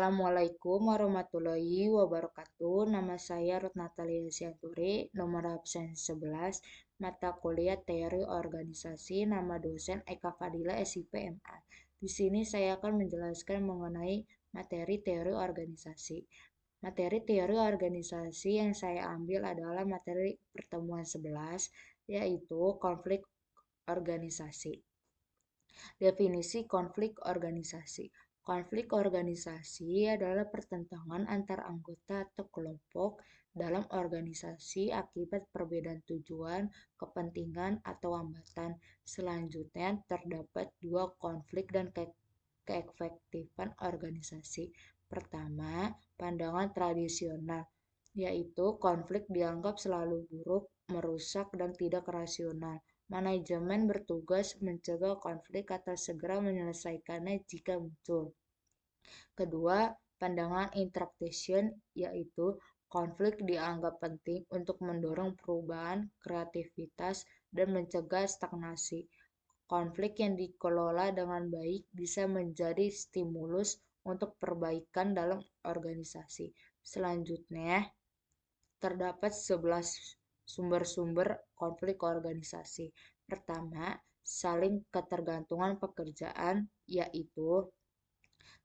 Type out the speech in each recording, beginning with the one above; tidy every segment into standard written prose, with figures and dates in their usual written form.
Assalamualaikum warahmatullahi wabarakatuh. Nama saya Ruth Natalia Sianturi, nomor absen 11, mata kuliah Teori Organisasi, nama dosen Eka Fadila SIP MA. Di sini saya akan menjelaskan mengenai materi teori organisasi. Materi teori organisasi yang saya ambil adalah materi pertemuan 11, yaitu konflik organisasi. Definisi konflik organisasi. Konflik organisasi adalah pertentangan antar anggota atau kelompok dalam organisasi akibat perbedaan tujuan, kepentingan, atau hambatan. Selanjutnya, terdapat dua konflik dan keefektifan organisasi. Pertama, pandangan tradisional, yaitu konflik dianggap selalu buruk, merusak, dan tidak rasional. Manajemen bertugas mencegah konflik atau segera menyelesaikannya jika muncul. Kedua, pandangan interpretation, yaitu konflik dianggap penting untuk mendorong perubahan, kreativitas, dan mencegah stagnasi. Konflik yang dikelola dengan baik bisa menjadi stimulus untuk perbaikan dalam organisasi. Selanjutnya, terdapat 11 sumber-sumber konflik organisasi. Pertama, saling ketergantungan pekerjaan, yaitu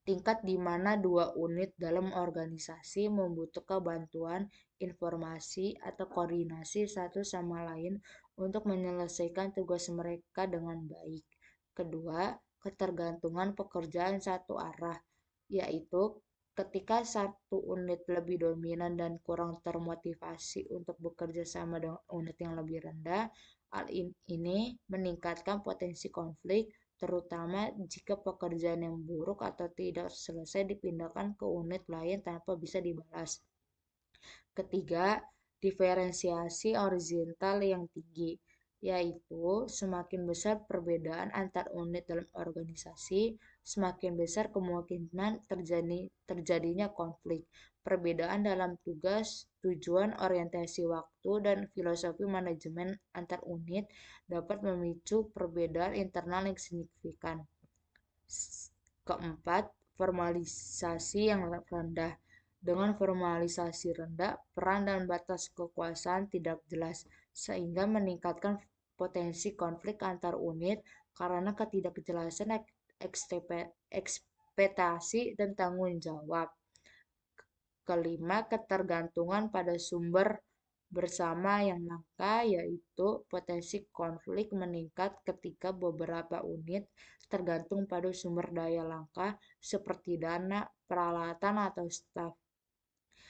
tingkat di mana dua unit dalam organisasi membutuhkan bantuan, informasi, atau koordinasi satu sama lain untuk menyelesaikan tugas mereka dengan baik. Kedua, ketergantungan pekerjaan satu arah, yaitu ketika satu unit lebih dominan dan kurang termotivasi untuk bekerja sama dengan unit yang lebih rendah, hal ini meningkatkan potensi konflik, terutama jika pekerjaan yang buruk atau tidak selesai dipindahkan ke unit lain tanpa bisa dibalas. Ketiga, diferensiasi horizontal yang tinggi, yaitu semakin besar perbedaan antar unit dalam organisasi, semakin besar kemungkinan terjadinya konflik. Perbedaan dalam tugas, tujuan, orientasi waktu, dan filosofi manajemen antar unit dapat memicu perbedaan internal yang signifikan. Keempat, formalisasi yang rendah. Dengan formalisasi rendah, peran dan batas kekuasaan tidak jelas, sehingga meningkatkan potensi konflik antar unit karena ketidakjelasan ekspektasi dan tanggung jawab. Kelima, ketergantungan pada sumber bersama yang langka, yaitu potensi konflik meningkat ketika beberapa unit tergantung pada sumber daya langka seperti dana, peralatan, atau staf,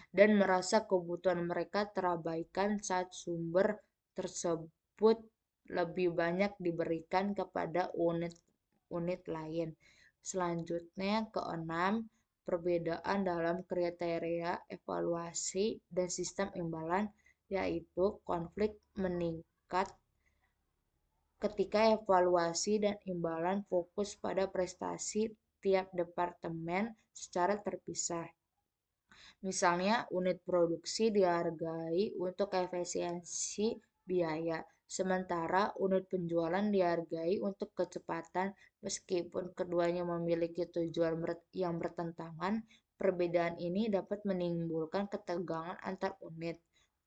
dan merasa kebutuhan mereka terabaikan saat sumber tersebut lebih banyak diberikan kepada unit lain. Selanjutnya, keenam, perbedaan dalam kriteria evaluasi dan sistem imbalan, yaitu konflik meningkat ketika evaluasi dan imbalan fokus pada prestasi tiap departemen secara terpisah. Misalnya, unit produksi dihargai untuk efisiensi biaya, sementara unit penjualan dihargai untuk kecepatan. Meskipun keduanya memiliki tujuan yang bertentangan, perbedaan ini dapat menimbulkan ketegangan antar unit.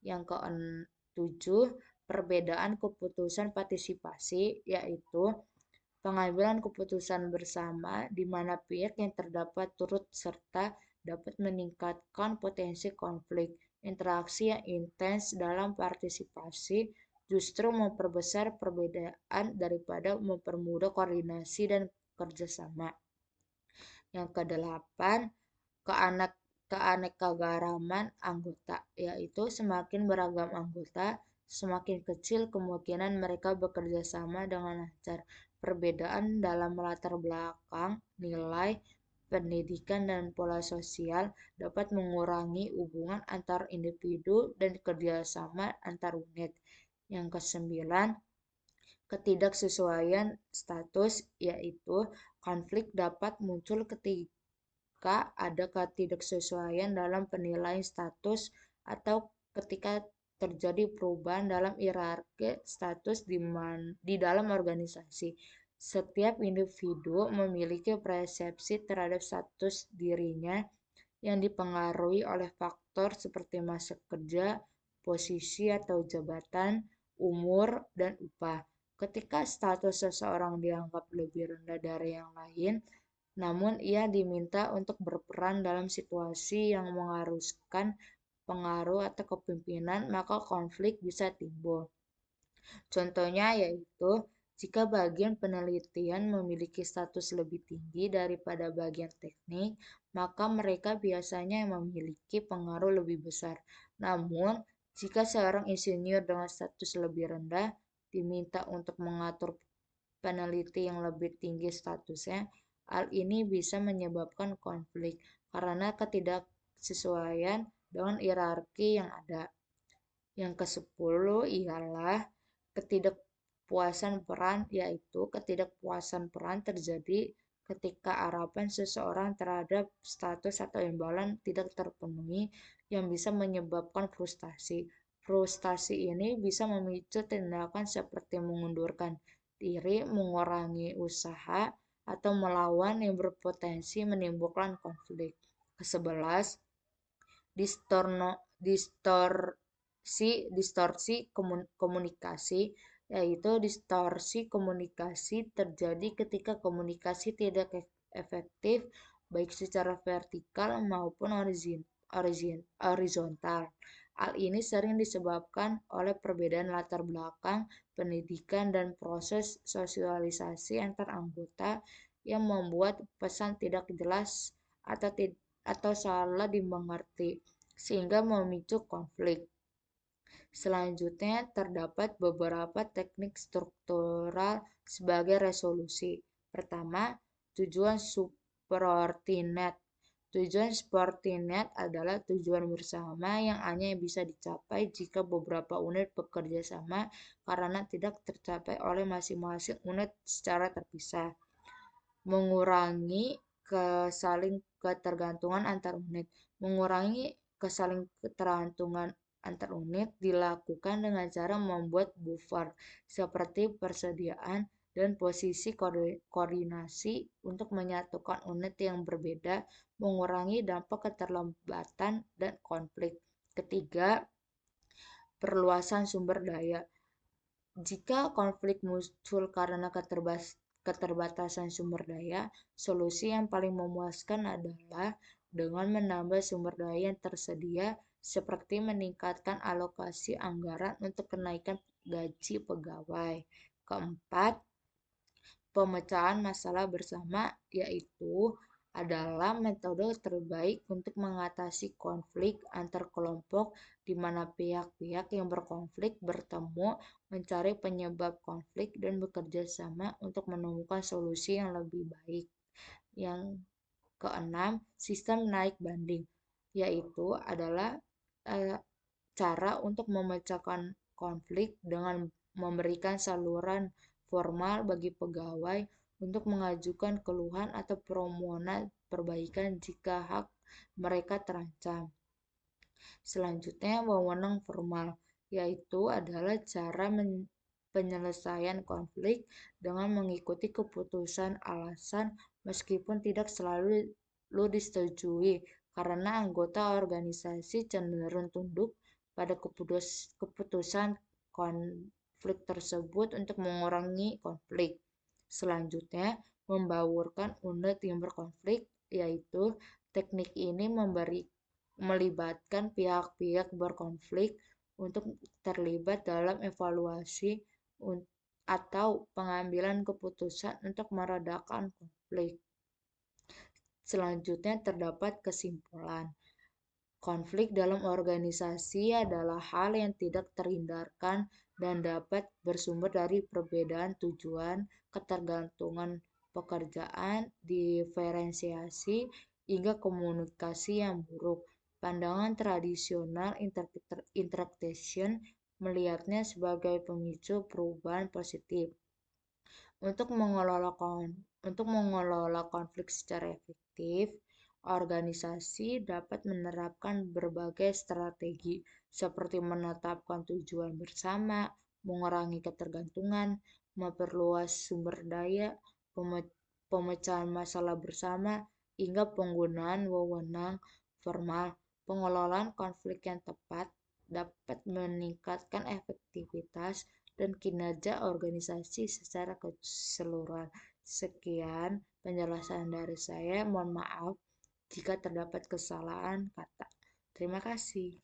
Yang ketujuh, perbedaan keputusan partisipasi, yaitu pengambilan keputusan bersama di mana pihak yang terdapat turut serta dapat meningkatkan potensi konflik. Interaksi yang intens dalam partisipasi justru memperbesar perbedaan daripada mempermudah koordinasi dan kerjasama. Yang kedelapan, keanekaragaman anggota, yaitu semakin beragam anggota, semakin kecil kemungkinan mereka bekerja sama dengan lancar. Perbedaan dalam latar belakang, nilai, pendidikan, dan pola sosial dapat mengurangi hubungan antar individu dan kerjasama antar unit. Yang kesembilan, ketidaksesuaian status, yaitu konflik dapat muncul ketika ada ketidaksesuaian dalam penilaian status atau ketika terjadi perubahan dalam hierarki status di dalam organisasi. Setiap individu memiliki persepsi terhadap status dirinya yang dipengaruhi oleh faktor seperti masa kerja, posisi atau jabatan, umur, dan upah. Ketika status seseorang dianggap lebih rendah dari yang lain, namun ia diminta untuk berperan dalam situasi yang mengharuskan pengaruh atau kepemimpinan, maka konflik bisa timbul. Contohnya yaitu, jika bagian penelitian memiliki status lebih tinggi daripada bagian teknik, maka mereka biasanya memiliki pengaruh lebih besar. Namun, jika seorang insinyur dengan status lebih rendah diminta untuk mengatur peneliti yang lebih tinggi statusnya, hal ini bisa menyebabkan konflik karena ketidaksesuaian dengan hierarki yang ada. Yang ke-10 ialah ketidakpuasan peran, yaitu ketidakpuasan peran terjadi ketika harapan seseorang terhadap status atau imbalan tidak terpenuhi yang bisa menyebabkan frustasi. Frustasi ini bisa memicu tindakan seperti mengundurkan diri, mengurangi usaha, atau melawan yang berpotensi menimbulkan konflik. Ke-11, distorsi komunikasi, yaitu distorsi komunikasi terjadi ketika komunikasi tidak efektif baik secara vertikal maupun horizontal. Hal ini sering disebabkan oleh perbedaan latar belakang, pendidikan, dan proses sosialisasi antar anggota yang membuat pesan tidak jelas atau salah dimengerti, sehingga memicu konflik. Selanjutnya, terdapat beberapa teknik struktural sebagai resolusi. Pertama, tujuan subordinat. Tujuan subordinat adalah tujuan bersama yang hanya bisa dicapai jika beberapa unit bekerja sama karena tidak tercapai oleh masing-masing unit secara terpisah. Mengurangi kesaling ketergantungan antar unit. Mengurangi kesaling ketergantungan antar unit dilakukan dengan cara membuat buffer seperti persediaan dan posisi koordinasi untuk menyatukan unit yang berbeda, mengurangi dampak keterlambatan dan konflik. Ketiga, perluasan sumber daya. Jika konflik muncul karena keterbatasan sumber daya, solusi yang paling memuaskan adalah dengan menambah sumber daya yang tersedia, seperti meningkatkan alokasi anggaran untuk kenaikan gaji pegawai. Keempat, pemecahan masalah bersama, yaitu adalah metode terbaik untuk mengatasi konflik antar kelompok di mana pihak-pihak yang berkonflik bertemu, mencari penyebab konflik, dan bekerja sama untuk menemukan solusi yang lebih baik. Yang keenam, sistem naik banding, yaitu adalah cara untuk memecahkan konflik dengan memberikan saluran formal bagi pegawai untuk mengajukan keluhan atau permohonan perbaikan jika hak mereka terancam. Selanjutnya, wewenang formal, yaitu adalah cara penyelesaian konflik dengan mengikuti keputusan alasan meskipun tidak selalu disetujui, karena anggota organisasi cenderung tunduk pada keputusan konflik tersebut untuk mengurangi konflik. Selanjutnya, membaurkan unit yang berkonflik, yaitu teknik ini melibatkan pihak-pihak berkonflik untuk terlibat dalam evaluasi atau pengambilan keputusan untuk meredakan konflik. Selanjutnya terdapat kesimpulan. Konflik dalam organisasi adalah hal yang tidak terhindarkan dan dapat bersumber dari perbedaan tujuan, ketergantungan pekerjaan, diferensiasi, hingga komunikasi yang buruk. Pandangan tradisional interpretation melihatnya sebagai pemicu perubahan positif. Untuk mengelola konflik secara efektif, organisasi dapat menerapkan berbagai strategi seperti menetapkan tujuan bersama, mengurangi ketergantungan, memperluas sumber daya, pemecahan masalah bersama, hingga penggunaan wewenang formal. Pengelolaan konflik yang tepat dapat meningkatkan efektivitas dan kinerja organisasi secara keseluruhan. Sekian penjelasan dari saya. Mohon maaf jika terdapat kesalahan kata. Terima kasih.